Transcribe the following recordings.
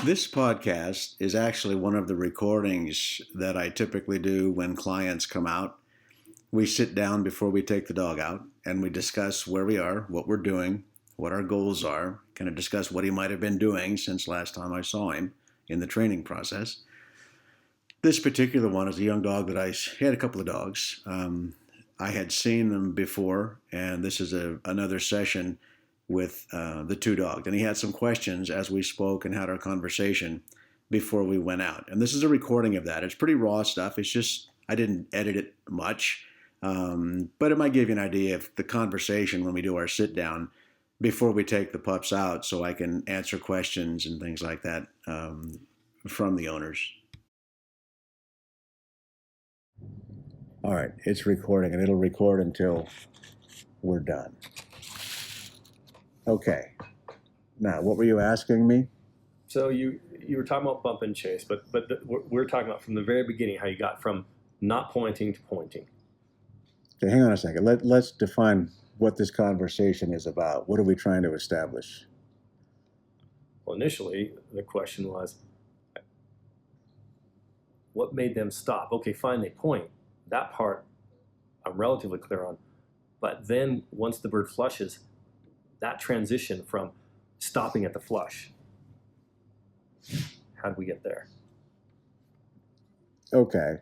This podcast is actually one of the recordings that I typically do when clients come out. We sit down before we take the dog out and we discuss where we are, what we're doing, what our goals are, kind of discuss what he might have been doing since last time I saw him in the training process. This particular one is a young dog that he had a couple of dogs. I had seen them before, and this is another session with the two dogs. And he had some questions as we spoke and had our conversation before we went out. And this is a recording of that. It's pretty raw stuff. It's just, I didn't edit it much. But it might give you an idea of the conversation when we do our sit down before we take the pups out, so I can answer questions and things like that from the owners. All right, it's recording, and it'll record until we're done. Okay. Now, what were you asking me? So you were talking about bump and chase, but we're talking about from the very beginning how you got from not pointing to pointing. Okay, hang on a second. Let's define what this conversation is about. What are we trying to establish? Well, initially, the question was, what made them stop? Okay, fine, they point. That part I'm relatively clear on. But then once the bird flushes, that transition from stopping at the flush, how do we get there? Okay.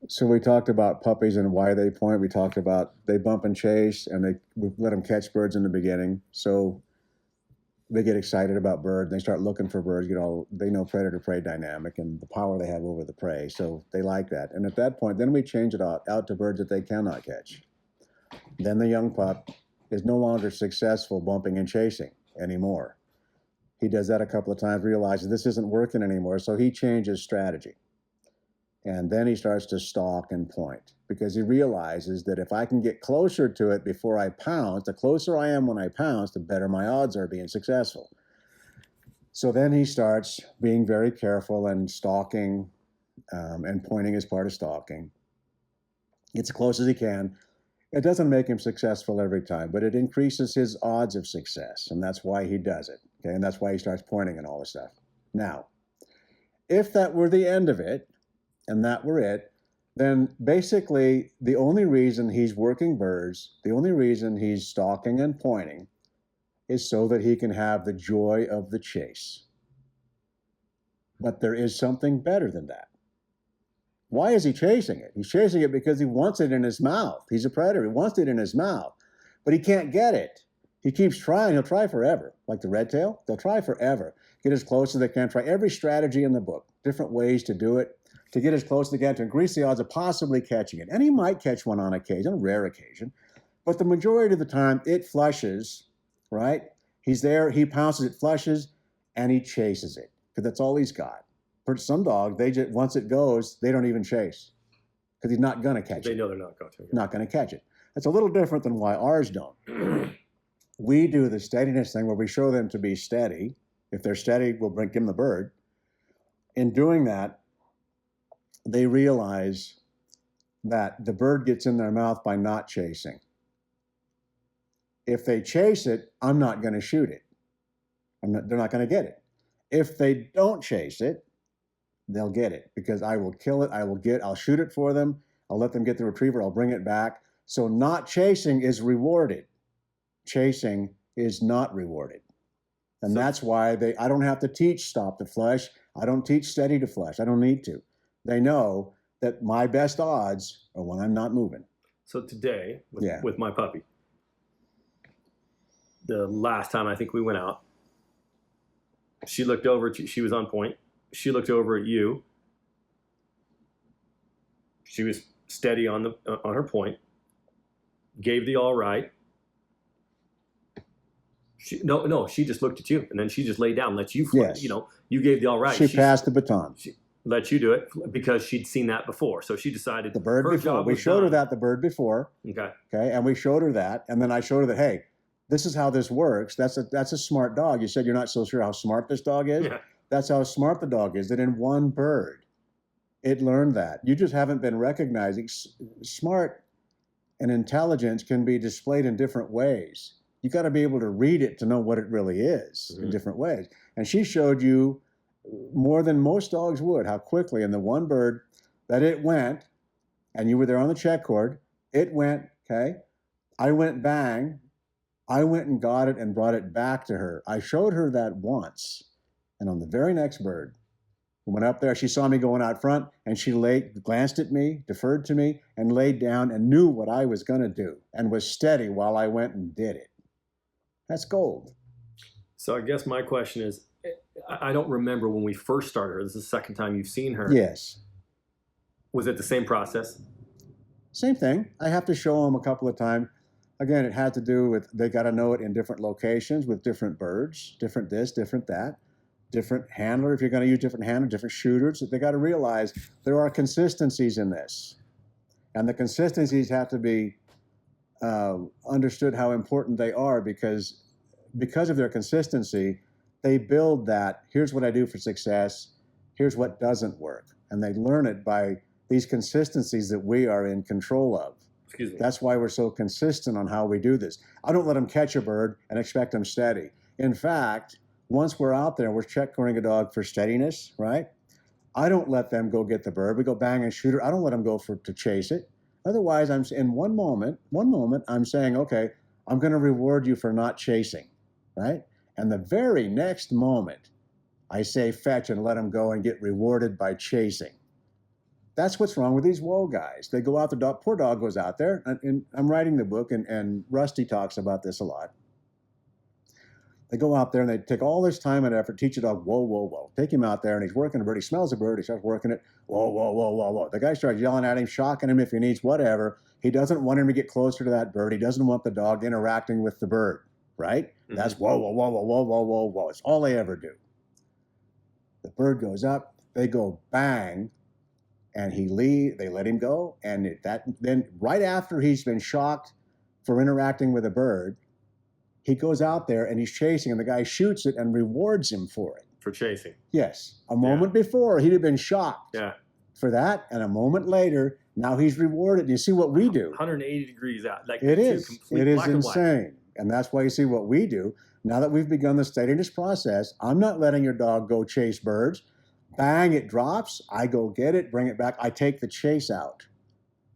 So we talked about puppies and why they point. We talked about they bump and chase, and we let them catch birds in the beginning. So they get excited about birds. They start looking for birds. They know predator-prey dynamic and the power they have over the prey. So they like that. And at that point, then we change it out to birds that they cannot catch. Then the young pup is no longer successful bumping and chasing anymore. He does that a couple of times, realizes this isn't working anymore, so he changes strategy. And then he starts to stalk and point, because he realizes that if I can get closer to it before I pounce, the closer I am when I pounce, the better my odds are of being successful. So then he starts being very careful and stalking, and pointing as part of stalking. Gets as close as he can. It doesn't make him successful every time, but it increases his odds of success, and that's why he does it. Okay, and that's why he starts pointing and all this stuff. Now, if that were the end of it, and that were it, then basically the only reason he's working birds, the only reason he's stalking and pointing, is so that he can have the joy of the chase. But there is something better than that. Why is he chasing it? He's chasing it because he wants it in his mouth. He's a predator. He wants it in his mouth, but he can't get it. He keeps trying. He'll try forever. Like the red tail, they'll try forever. Get as close as they can. Try every strategy in the book, different ways to do it, to get as close as they can, to increase the odds of possibly catching it. And he might catch one on occasion, a rare occasion, but the majority of the time it flushes, right? He's there, he pounces, it flushes, and he chases it, because that's all he's got. For some dog, once it goes, they don't even chase, because he's not going to catch it. They know they're not going to. Not going to catch it. That's a little different than why ours don't. We do the steadiness thing where we show them to be steady. If they're steady, we'll give them the bird. In doing that, they realize that the bird gets in their mouth by not chasing. If they chase it, I'm not going to shoot it. They're not going to get it. If they don't chase it, they'll get it, because I will kill it. I'll shoot it for them. I'll let them get the retriever. I'll bring it back. So not chasing is rewarded. Chasing is not rewarded. And that's why I don't have to teach stop to flush. I don't teach steady to flush. I don't need to. They know that my best odds are when I'm not moving. So today, with my puppy, the last time I think we went out, she looked over, she was on point. She looked over at you. She was steady on her point. Gave the all right. She just looked at you, and then she just laid down, let you fly. Yes. You gave the all right. She passed the baton. She let you do it because she'd seen that before. So she decided the bird before. We showed her that the bird before. Okay. Okay, and we showed her that, and then I showed her that, hey, this is how this works. That's a smart dog. You said you're not so sure how smart this dog is. Yeah. That's how smart the dog is. That in one bird, it learned that. You just haven't been recognizing smart and intelligence can be displayed in different ways. You got to be able to read it to know what it really is in different ways. And she showed you more than most dogs would how quickly in the one bird that it went, and you were there on the check cord, it went, okay, I went bang, I went and got it and brought it back to her. I showed her that once, and on the very next bird, went up there, she saw me going out front, and she glanced at me, deferred to me, and laid down and knew what I was going to do and was steady while I went and did it. That's gold. So I guess my question is, I don't remember when we first started her. This is the second time you've seen her. Yes. Was it the same process? Same thing. I have to show them a couple of times. Again, it had to do with they got to know it in different locations with different birds, different this, different that, different handler. If you're going to use different handler, different shooters, they got to realize there are consistencies in this. And the consistencies have to be understood how important they are because of their consistency, they build that, here's what I do for success, here's what doesn't work. And they learn it by these consistencies that we are in control of. Excuse me. That's why we're so consistent on how we do this. I don't let them catch a bird and expect them steady. In fact, once we're out there and we're check-cording a dog for steadiness, right? I don't let them go get the bird. We go bang and shoot her. I don't let them go to chase it. Otherwise, I'm in one moment, I'm saying, okay, I'm going to reward you for not chasing, right? And the very next moment, I say fetch and let them go and get rewarded by chasing. That's what's wrong with these whoa guys. They go out, the dog, poor dog goes out there, and I'm writing the book, and Rusty talks about this a lot. They go out there and they take all this time and effort, teach a dog, whoa, whoa, whoa. Take him out there and he's working a bird. He smells a bird. He starts working it. Whoa, whoa, whoa, whoa, whoa. The guy starts yelling at him, shocking him if he needs whatever. He doesn't want him to get closer to that bird. He doesn't want the dog interacting with the bird, right? Mm-hmm. That's whoa, whoa, whoa, whoa, whoa, whoa, whoa, whoa. It's all they ever do. The bird goes up. They go bang. And they let him go. And then right after he's been shocked for interacting with a bird, he goes out there and he's chasing, and the guy shoots it and rewards him for it. For chasing. Yes. A moment before, he'd have been shocked for that, and a moment later, now he's rewarded. You see what we do. 180 degrees out. Like it is. It is insane. And that's why you see what we do. Now that we've begun the steadiness process, I'm not letting your dog go chase birds. Bang, it drops. I go get it, bring it back. I take the chase out.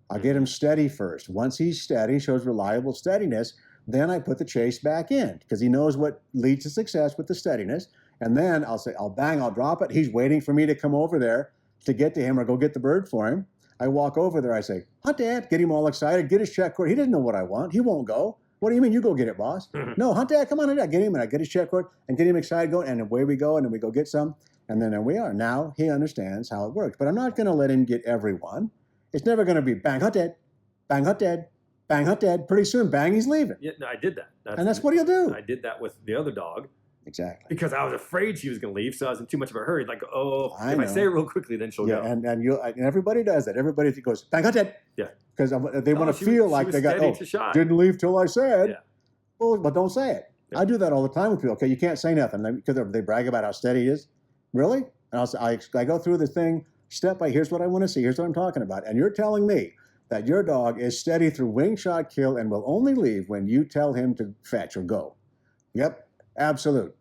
I get him steady first. Once he's steady, shows reliable steadiness, then I put the chase back in because he knows what leads to success with the steadiness. And then I'll say, I'll bang, I'll drop it. He's waiting for me to come over there to get to him or go get the bird for him. I walk over there. I say, hunt, Dad. Get him all excited. Get his check cord. He doesn't know what I want. He won't go. What do you mean? You go get it, boss. No, hunt, Dad. Come on, Dad. Get him. And I get his check cord and get him excited going. And away we go. And then we go get some. And then there we are. Now he understands how it works. But I'm not going to let him get everyone. It's never going to be bang, hunt, Dad. Bang, hunt, Dad. Bang, hunt, Dad. Pretty soon, bang, he's leaving. Yeah, no, I did that. That's what he'll do. I did that with the other dog. Exactly. Because I was afraid she was going to leave, so I was in too much of a hurry. Like, if I say it real quickly, then she'll go. And everybody does that. Everybody goes, bang, hunt, Dad. Yeah. Because they want to feel like they got, didn't leave till I said. Yeah. Well, but don't say it. Yeah. I do that all the time with people. Okay, you can't say nothing because they brag about how steady he is. Really? And I go through the thing step by, here's what I want to see, here's what I'm talking about. And you're telling me that your dog is steady through wing shot kill and will only leave when you tell him to fetch or go. Yep, absolute.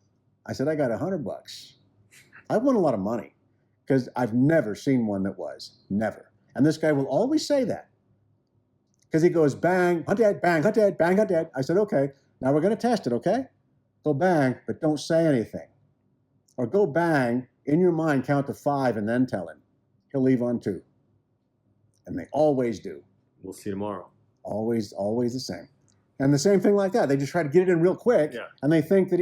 I said, I got $100. I've won a lot of money because I've never seen one that was. Never. And this guy will always say that because he goes, bang, hunt, Dad, bang, hunt, Dad, bang, hunt, Dad. I said, okay, now we're going to test it, okay? Go bang, but don't say anything. Or go bang, in your mind, count to 5 and then tell him. He'll leave on 2. And they always do. We'll see tomorrow. Always the same. And the same thing like that. They just try to get it in real quick, and they think that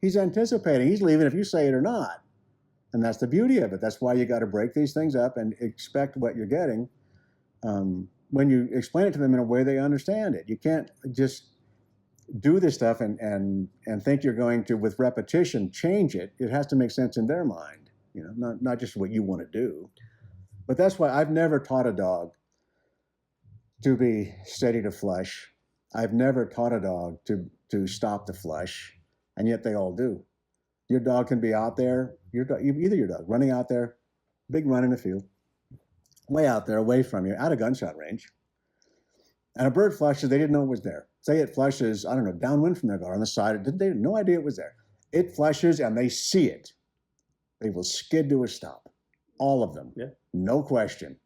he's anticipating. He's leaving if you say it or not. And that's the beauty of it. That's why you got to break these things up and expect what you're getting when you explain it to them in a way they understand it. You can't just do this stuff and think you're going to, with repetition, change it. It has to make sense in their mind, not just what you want to do. But that's why I've never taught a dog to be steady to flush. I've never taught a dog to stop the flush, and yet they all do. Your dog can be out there, either your dog running out there, big run in the field, way out there, away from you, out of gunshot range. And a bird flushes, they didn't know it was there. Say it flushes, I don't know, downwind from their guard on the side. They had no idea it was there. It flushes and they see it. They will skid to a stop. All of them. Yeah. No question.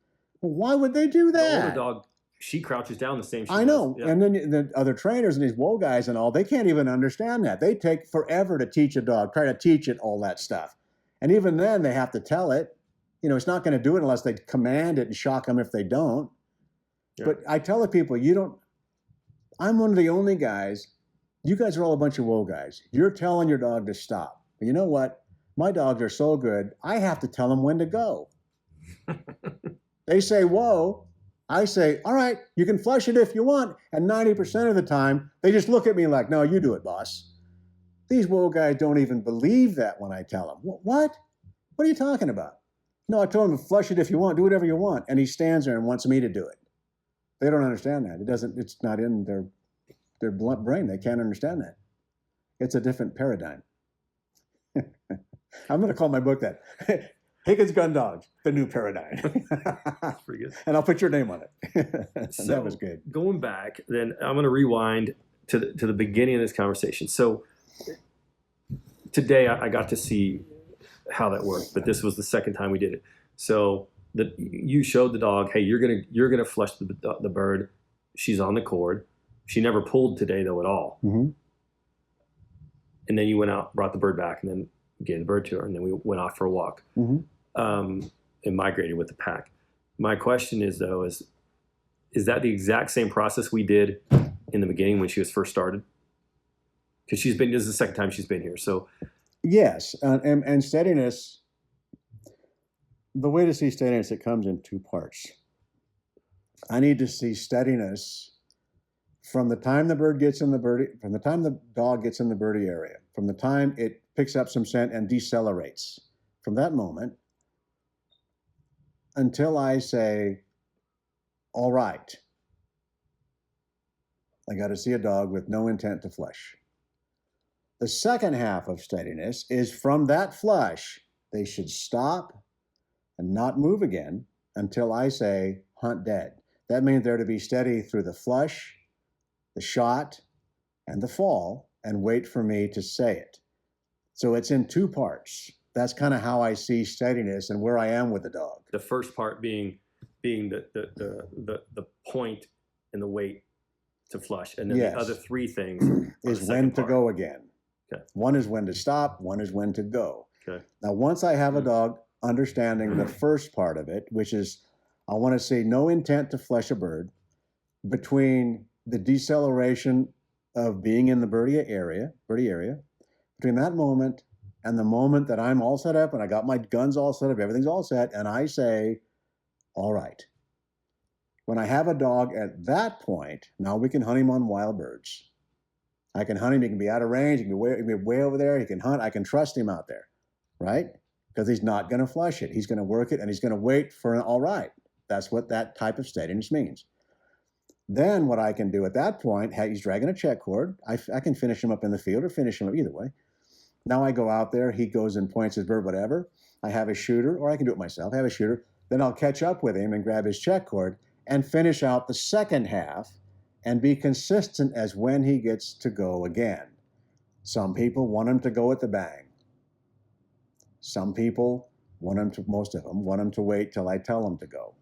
Well, why would they do that? The older dog, she crouches down the same. I know. Yeah. And then the other trainers and these woe guys and all, they can't even understand that. They take forever to teach a dog, try to teach it all that stuff. And even then they have to tell it, you know, it's not going to do it unless they command it and shock them if they don't. Yeah. But I tell the people, I'm one of the only guys, you guys are all a bunch of woe guys. You're telling your dog to stop. But you know what? My dogs are so good, I have to tell them when to go. They say, whoa. I say, all right, you can flush it if you want. And 90% of the time, they just look at me like, no, you do it, boss. These woe guys don't even believe that when I tell them. What? What are you talking about? No, I told him to flush it if you want, do whatever you want. And he stands there and wants me to do it. They don't understand that. It's not in their blunt brain. They can't understand that. It's a different paradigm. I'm going to call my book that. Higgins Gundogs, the new paradigm. That's pretty good. And I'll put your name on it. So, that was good. Going back, then I'm going to rewind to the beginning of this conversation. So today I got to see how that worked, but this was the second time we did it. So you showed the dog, hey, you're gonna flush the bird. She's on the cord. She never pulled today though at all. Mm-hmm. And then you went out, brought the bird back, and then gave the bird to her, and then we went off for a walk. Mm-hmm. And migrated with the pack. My question is though, is that the exact same process we did in the beginning when she was first started? Because this is the second time she's been here. So yes, and steadiness. The way to see steadiness, it comes in two parts. I need to see steadiness from the time the dog gets in the birdie area, from the time it picks up some scent and decelerates, from that moment until I say, all right. I got to see a dog with no intent to flush. The second half of steadiness is from that flush, they should stop and not move again until I say, hunt dead. That means they're to be steady through the flush, the shot, and the fall, and wait for me to say it. So it's in two parts. That's kind of how I see steadiness and where I am with the dog. The first part being the point and the wait to flush, and then the other three things is when to go again. Okay. One is when to stop. One is when to go. Okay. Now, once I have a dog understanding the first part of it, which is I want to see no intent to flush a bird between the deceleration of being in the birdie area, between that moment and the moment that I'm all set up and I got my guns all set up, everything's all set, and I say, all right. When I have a dog at that point, now we can hunt him on wild birds. I can hunt him, he can be out of range, he can be way over there, he can hunt, I can trust him out there, right? Because he's not going to flush it. He's going to work it and he's going to wait for an all right. That's what that type of steadiness means. Then what I can do at that point, he's dragging a check cord. I can finish him up in the field or finish him up either way. Now I go out there, he goes and points his bird, whatever. I have a shooter, or I can do it myself, I have a shooter. Then I'll catch up with him and grab his check cord and finish out the second half and be consistent as when he gets to go again. Some people want him to go at the bang. Some people most of them want him to wait till I tell him to go.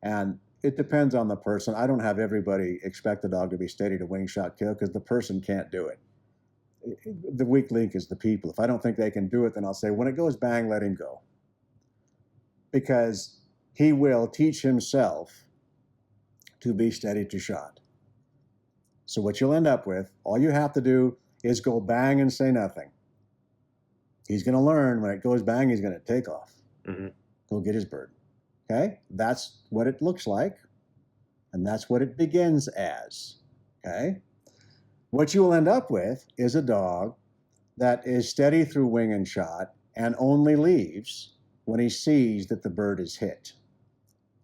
And it depends on the person. I don't have everybody expect the dog to be steady to wing shot kill because the person can't do it. The weak link is the people. If I don't think they can do it, then I'll say, when it goes bang, let him go. Because he will teach himself to be steady to shot. So what you'll end up with, all you have to do is go bang and say nothing. He's going to learn when it goes bang, he's going to take off. Mm-hmm. Go get his bird. Okay? That's what it looks like. And that's what it begins as. Okay? What you will end up with is a dog that is steady through wing and shot and only leaves when he sees that the bird is hit.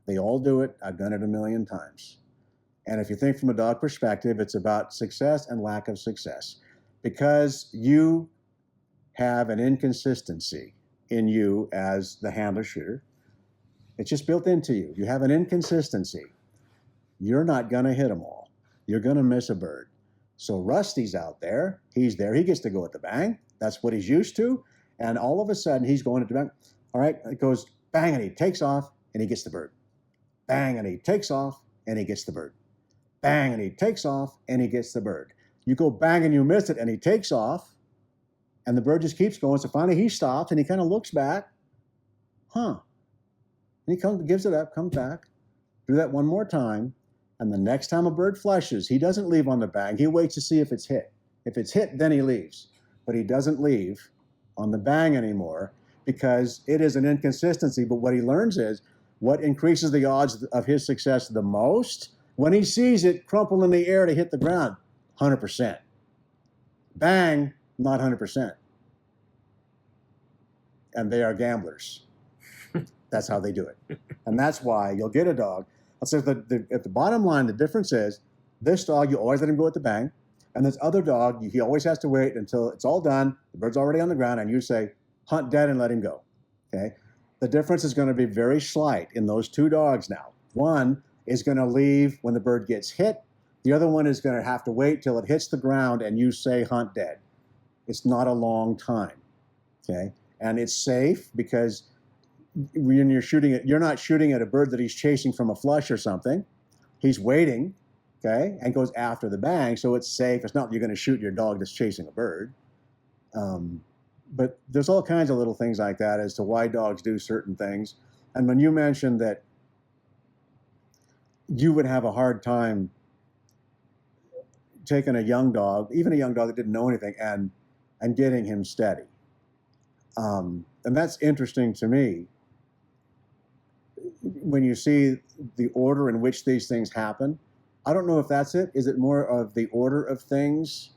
They all do it. I've done it a million times. And if you think from a dog perspective, it's about success and lack of success. Because you have an inconsistency in you as the handler shooter. It's just built into you. You have an inconsistency. You're not going to hit them all. You're going to miss a bird. So Rusty's out there. He's there. He gets to go at the bang. That's what he's used to. And all of a sudden, he's going at the bang. All right, it goes bang, and he takes off, and he gets the bird. Bang, and he takes off, and he gets the bird. Bang, and he takes off, and he gets the bird. You go bang, and you miss it, and he takes off, and the bird just keeps going. So finally, he stops, and he kind of looks back. And he comes, gives it up, comes back. Do that one more time. And the next time a bird flushes, he doesn't leave on the bang. He waits to see if it's hit. If it's hit, then he leaves. But he doesn't leave on the bang anymore because it is an inconsistency. But what he learns is what increases the odds of his success the most when he sees it crumple in the air to hit the ground, 100%. Bang, not 100%. And they are gamblers. That's how they do it. And that's why you'll get a dog. So at the bottom line, the difference is this dog, you always let him go at the bang. And this other dog, he always has to wait until it's all done. The bird's already on the ground, and you say, hunt dead and let him go. Okay? The difference is going to be very slight in those two dogs now. One is going to leave when the bird gets hit. The other one is going to have to wait till it hits the ground and you say hunt dead. It's not a long time. Okay? And it's safe because when you're shooting it, you're not shooting at a bird that he's chasing from a flush or something. He's waiting, okay, and goes after the bang, so it's safe. It's not that you're going to shoot your dog that's chasing a bird. But there's all kinds of little things like that as to why dogs do certain things. And when you mentioned that you would have a hard time taking a young dog, even a young dog that didn't know anything, and getting him steady. And that's interesting to me. When you see the order in which these things happen, I don't know if that's it. Is it more of the order of things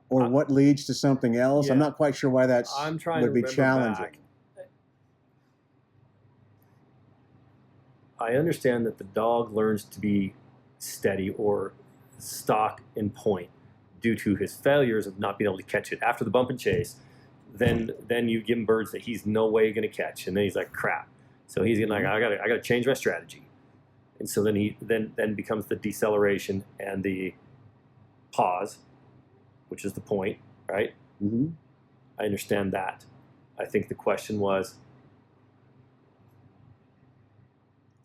or what leads to something else? Yeah. I'm not quite sure why that's I'm trying would to be remember challenging. back. I understand that the dog learns to be steady or stock in point due to his failures of not being able to catch it after the bump and chase. Then you give him birds that he's no way going to catch, and then he's like, crap. So he's like, I gotta change my strategy, and so then he becomes the deceleration and the pause, which is the point, right? Mm-hmm. I understand that. I think the question was,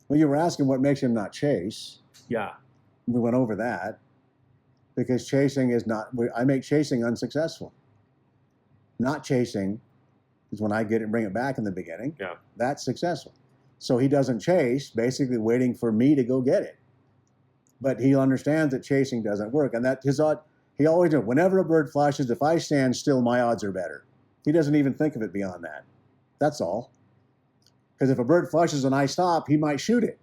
Well, you were asking what makes him not chase. yeah, We went over that because chasing is not. I make chasing unsuccessful. Not chasing is when I get it and bring it back in the beginning. Yeah. That's successful. So he doesn't chase, basically waiting for me to go get it. But he understands that chasing doesn't work. And that his odd, he always does. Whenever a bird flashes, if I stand still, my odds are better. He doesn't even think of it beyond that. That's all. Because if a bird flushes and I stop, he might shoot it.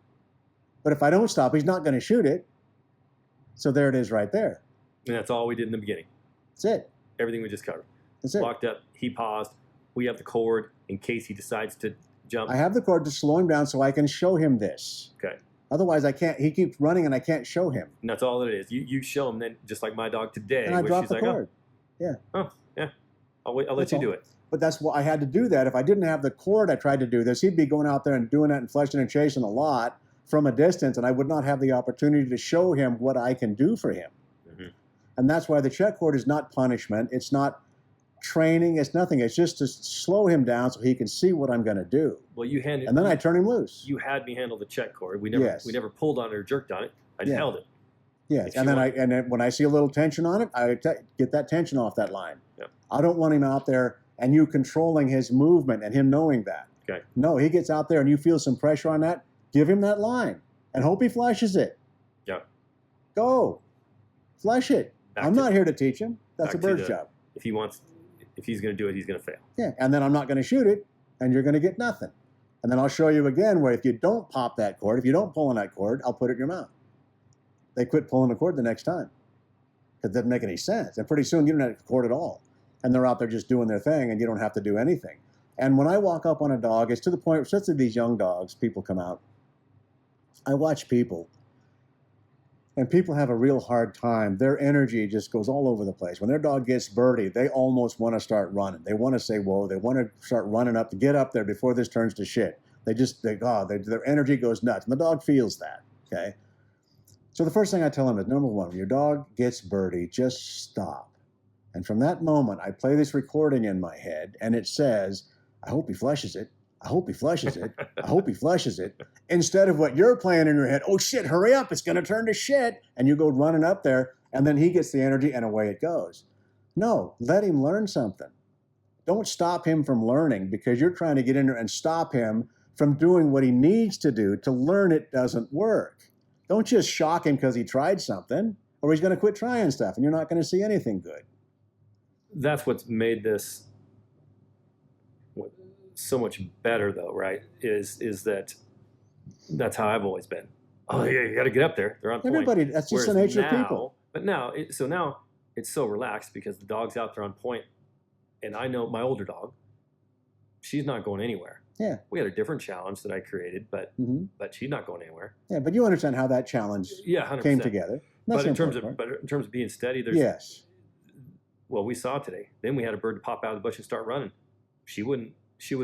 But if I don't stop, he's not going to shoot it. So there it is right there. and that's all we did in the beginning. That's it. Everything we just covered. That's it. Walked up, he paused. We have the cord in case he decides to jump. I have the cord to slow him down so I can show him this. Okay. Otherwise, I can't. He keeps running and I can't show him. And that's all it is. You show him, then just like my dog today. And I which drop she's the like, cord. Oh, yeah. I'll let That's you all. do it. But that's why I had to do that. If I didn't have the cord, I tried to do this. He'd be going out there and doing that and fleshing and chasing a lot from a distance, and I would not have the opportunity to show him what I can do for him. Mm-hmm. And that's why the check cord is not punishment. It's not training. It's nothing. It's just to slow him down so he can see what I'm going to do. Well, you handed. And then I turn him loose. You had me handle the check cord. We never pulled on it or jerked on it. I just held it. Yes, If and you then when I see a little tension on it, I get that tension off that line. Yep. I don't want him out there and you controlling his movement and him knowing that. Okay. No, he gets out there and you feel some pressure on that. Give him that line and hope he flashes it. Yeah. Go, flash it. I'm not here to teach him. That's a bird's job. If he's going to do it, he's going to fail. Yeah, and then I'm not going to shoot it, and you're going to get nothing. And then I'll show you again where if you don't pop that cord, if you don't pull on that cord, I'll put it in your mouth. They quit pulling the cord the next time because it doesn't make any sense. And pretty soon you don't have the cord at all. And they're out there just doing their thing and you don't have to do anything. And when I walk up on a dog, it's to the point, especially these young dogs, people come out. I watch people and people have a real hard time. Their energy just goes all over the place. When their dog gets birdie, they almost want to start running. They want to say, whoa, they want to start running up to get up there before this turns to shit. Their energy goes nuts. And the dog feels that. Okay. So the first thing I tell him is, number one, when your dog gets birdie, just stop. And from that moment, I play this recording in my head, and it says, I hope he flushes it. I hope he flushes it. I hope he flushes it. Instead of what you're playing in your head, oh shit, hurry up, it's going to turn to shit. And you go running up there, and then he gets the energy, and away it goes. No, let him learn something. Don't stop him from learning because you're trying to get in there and stop him from doing what he needs to do to learn it doesn't work. Don't just shock him because he tried something, or he's going to quit trying stuff, and you're not going to see anything good. That's what's made this so much better, though, right? Is that that's how I've always been. Oh yeah, you got to get up there. They're on point. Everybody, that's just the nature of people. But now, now it's so relaxed because the dog's out there on point, and I know my older dog, she's not going anywhere. Yeah. We had a different challenge that I created, but she's not going anywhere. Yeah, but you understand how that challenge 100%. came together. But in terms of being steady, there's yes. Well, we saw today. Then we had a bird to pop out of the bush and start running. She wouldn't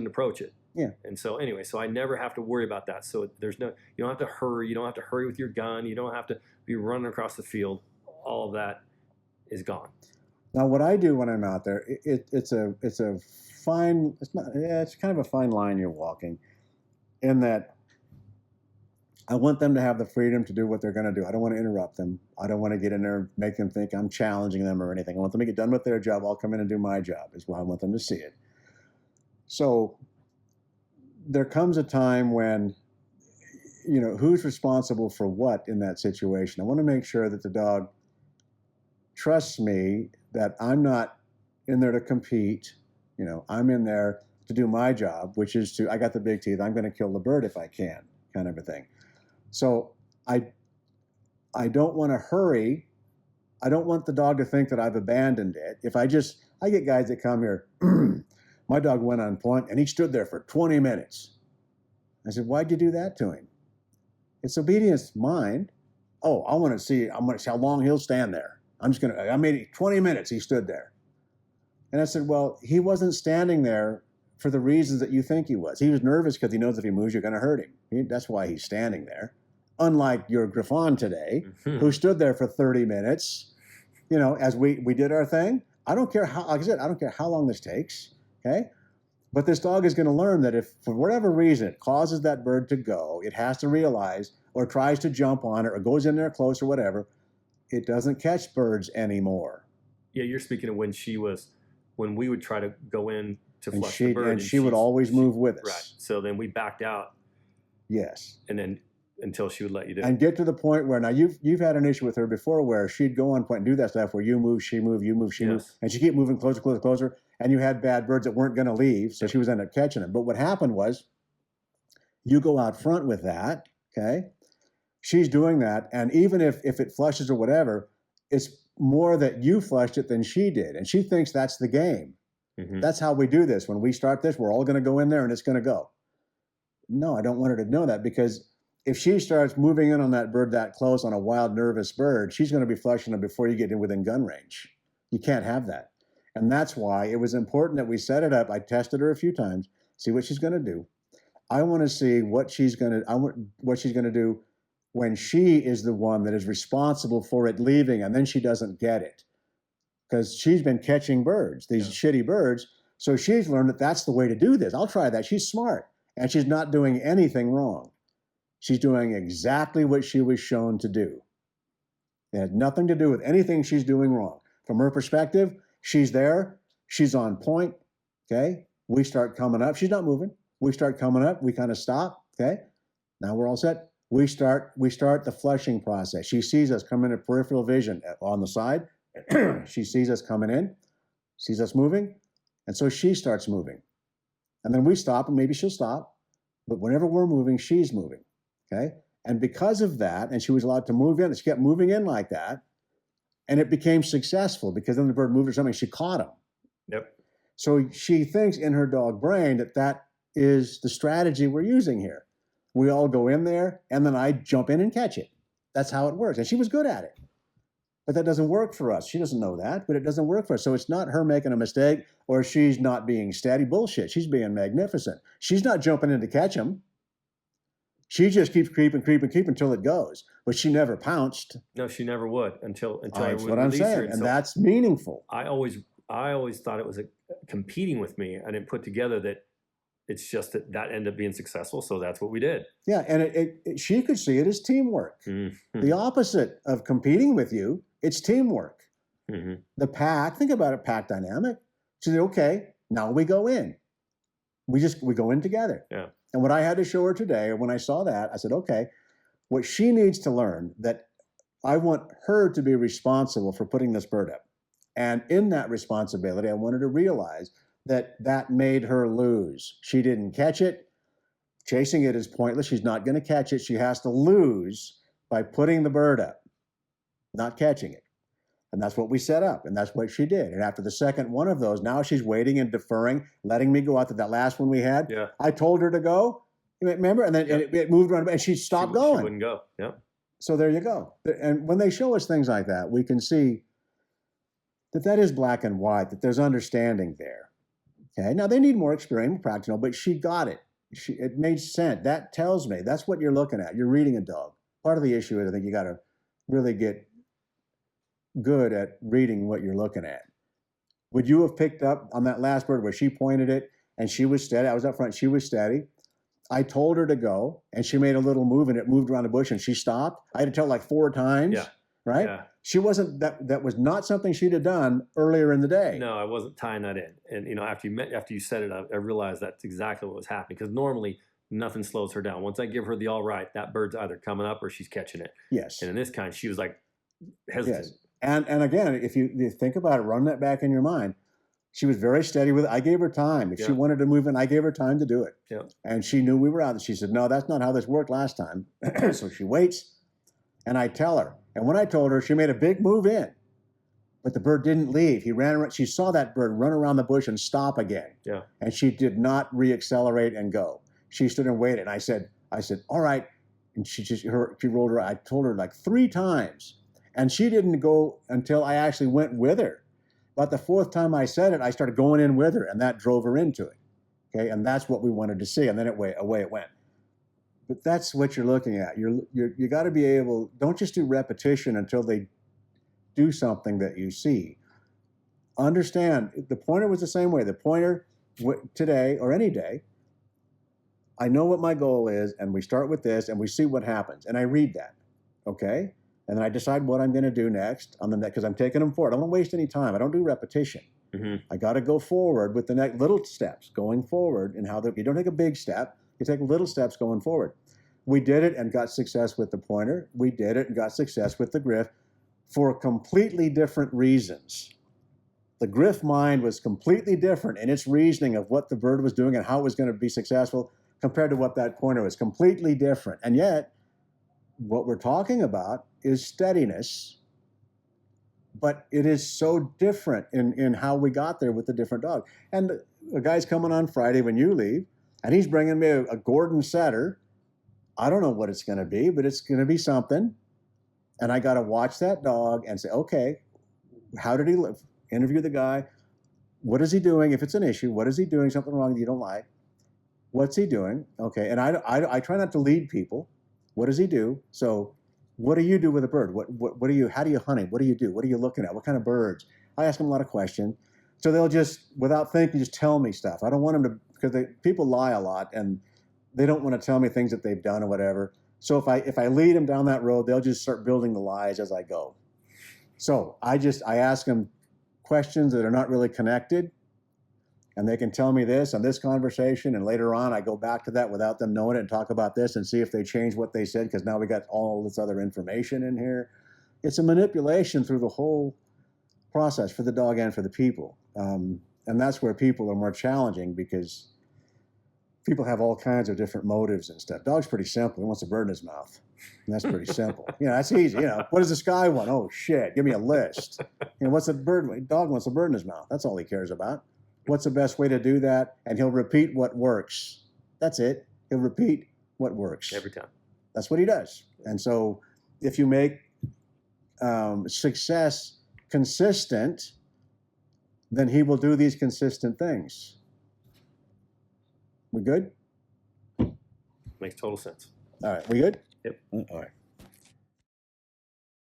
approach it. Yeah. And so anyway, so I never have to worry about that. So you don't have to hurry. You don't have to hurry with your gun. You don't have to be running across the field. All of that is gone. Now, what I do when I'm out there, it's a fine. It's kind of a fine line you're walking, in that I want them to have the freedom to do what they're going to do. I don't want to interrupt them. I don't want to get in there and make them think I'm challenging them or anything. I want them to get done with their job. I'll come in and do my job, is how I want them to see it. So there comes a time when, who's responsible for what in that situation. I want to make sure that the dog trusts me, that I'm not in there to compete. I'm in there to do my job, which is I got the big teeth. I'm going to kill the bird if I can, kind of a thing. So I don't want to hurry. I don't want the dog to think that I've abandoned it. I get guys that come here, my dog went on point and he stood there for 20 minutes. I said, why'd you do that to him? It's obedience, mine. Oh, I want to see how long he'll stand there. I made it 20 minutes, he stood there. And I said, well, he wasn't standing there for the reasons that you think he was. He was nervous because he knows if he moves, you're going to hurt him. That's why he's standing there. Unlike your Griffon today, who stood there for 30 minutes, as we did our thing. I don't care how, like I said, I don't care how long this takes, okay? But this dog is going to learn that if, for whatever reason, it causes that bird to go, it has to realize, or tries to jump on it, or goes in there close or whatever, it doesn't catch birds anymore. Yeah, you're speaking of when we would try to go in to flush the bird. And she would always move with us. Right. So then we backed out. Yes. And then until she would let you do it. And get to the point where, now you've had an issue with her before where she'd go on point and do that stuff where you move, she move, you move, she move. And she kept moving closer, closer, closer. And you had bad birds that weren't going to leave. So she was ended up catching them. But what happened was you go out front with that, okay? She's doing that. And even if it flushes or whatever, it's more that you flushed it than she did. And she thinks that's the game. That's how we do this. When we start this, we're all going to go in there and it's going to go. No, I don't want her to know that, because if she starts moving in on that bird that close on a wild, nervous bird, she's going to be flushing them before you get in within gun range. You can't have that. And that's why it was important that we set it up. I tested her a few times, see what she's going to do. I want to see what she's going to do when she is the one that is responsible for it leaving, and then she doesn't get it. Because she's been catching birds, these shitty birds. So she's learned that that's the way to do this. I'll try that. She's smart. And she's not doing anything wrong. She's doing exactly what she was shown to do. It had nothing to do with anything she's doing wrong. From her perspective, she's there. She's on point. Okay? We start coming up. She's not moving. We start coming up. We kind of stop. Okay? Now we're all set. We start the flushing process. She sees us come into peripheral vision on the side. She sees us coming in, sees us moving, and so she starts moving. And then we stop, and maybe she'll stop, but whenever we're moving, she's moving, okay? And because of that, and she was allowed to move in, and she kept moving in like that, and it became successful because then the bird moved or something, she caught him. Yep. So she thinks in her dog brain that is the strategy we're using here. We all go in there, and then I jump in and catch it. That's how it works, and she was good at it. But that doesn't work for us. She doesn't know that, but it doesn't work for us. So it's not her making a mistake or she's not being steady. Bullshit. She's being magnificent. She's not jumping in to catch him. She just keeps creeping until it goes, but she never pounced. No, she never would until I That's would what I'm release her. saying, and that's meaningful. I always thought it was competing with me. I didn't put together that it's just that ended up being successful. So that's what we did. Yeah, and she could see it as teamwork. Mm-hmm. The opposite of competing with you, it's teamwork. Mm-hmm. The pack, think about it, pack dynamic. She said, okay, now we go in. We go in together. Yeah. And what I had to show her today, when I saw that, I said, okay, what she needs to learn, that I want her to be responsible for putting this bird up. And in that responsibility, I wanted to realize that made her lose. She didn't catch it. Chasing it is pointless. She's not going to catch it. She has to lose by putting the bird up, not catching it. And that's what we set up, and that's what she did. And after the second one of those, now she's waiting and deferring, letting me go out to that last one we had. Yeah. I told her to go, remember? And then it moved around, and she stopped going. She wouldn't go. Yeah. So there you go. And when they show us things like that, we can see that is black and white, that there's understanding there. Okay. Now they need more experience, practical, but she got it. It made sense. That tells me that's what you're looking at. You're reading a dog. Part of the issue is I think you got to really get good at reading what you're looking at. Would you have picked up on that last bird where she pointed it and she was steady? I was up front. She was steady. I told her to go, and she made a little move, and it moved around the bush, and she stopped. I had to tell her like 4 times. Yeah. Right? Yeah. She wasn't, that was not something she'd have done earlier in the day. No, I wasn't tying that in. And, after you said it, I realized that's exactly what was happening, because normally nothing slows her down. Once I give her the all right, that bird's either coming up or she's catching it. Yes. And in this kind, she was like hesitant. Yes. And again, if you think about it, run that back in your mind. She was very steady with it. I gave her time. If she wanted to move in, I gave her time to do it. Yeah. And she knew we were out. And she said, no, that's not how this worked last time. So she waits, and I tell her. And when I told her, she made a big move in. But the bird didn't leave. He ran around. She saw that bird run around the bush and stop again. Yeah. And she did not reaccelerate and go. She stood and waited. And I said, all right. And she rolled her. I told her like 3 times. And she didn't go until I actually went with her. But the 4th time I said it, I started going in with her, and that drove her into it. Okay, and that's what we wanted to see. And then away it went. But that's what you're looking at. You got to be able. Don't just do repetition until they do something that you see. Understand, the pointer was the same way. The pointer today or any day, I know what my goal is, and we start with this, and we see what happens, and I read that. Okay. And then I decide what I'm going to do next on the next, because I'm taking them forward. I don't waste any time. I don't do repetition. Mm-hmm. I got to go forward with the next little steps going forward, and you don't take a big step. You take little steps going forward. We did it and got success with the pointer. We did it and got success with the griff for completely different reasons. The griff mind was completely different in its reasoning of what the bird was doing and how it was going to be successful compared to what that pointer was. Completely different. And yet, what we're talking about is steadiness, but it is so different in how we got there with the different dog. And a guy's coming on Friday when you leave, and he's bringing me a Gordon setter. I don't know what it's going to be, but it's going to be something. And I got to watch that dog and say, okay, how did he live? Interview the guy. What is he doing? If it's an issue, what is he doing? Something wrong that you don't like? What's he doing? Okay, and I try not to lead people. What does he do? So what do you do with a bird? What do you, how do you hunt him? What do you do? What are you looking at? What kind of birds? I ask them a lot of questions. So they'll just, without thinking, just tell me stuff. I don't want them to, because people lie a lot and they don't want to tell me things that they've done or whatever. So if I lead them down that road, they'll just start building the lies as I go. So I ask them questions that are not really connected, and they can tell me this on this conversation, and later on I go back to that without them knowing it and talk about this and see if they change what they said, because now we got all this other information in here. It's a manipulation through the whole process for the dog and for the people. And that's where people are more challenging, because people have all kinds of different motives and stuff. Dog's pretty simple. He wants a bird in his mouth. And that's pretty simple. That's easy. What does this guy want? Oh, shit. Give me a list. What's the bird? Dog wants a bird in his mouth. That's all he cares about. What's the best way to do that? And he'll repeat what works. That's it. He'll repeat what works. Every time. That's what he does. And so if you make success consistent, then he will do these consistent things. We good? Makes total sense. All right, we good? Yep. All right.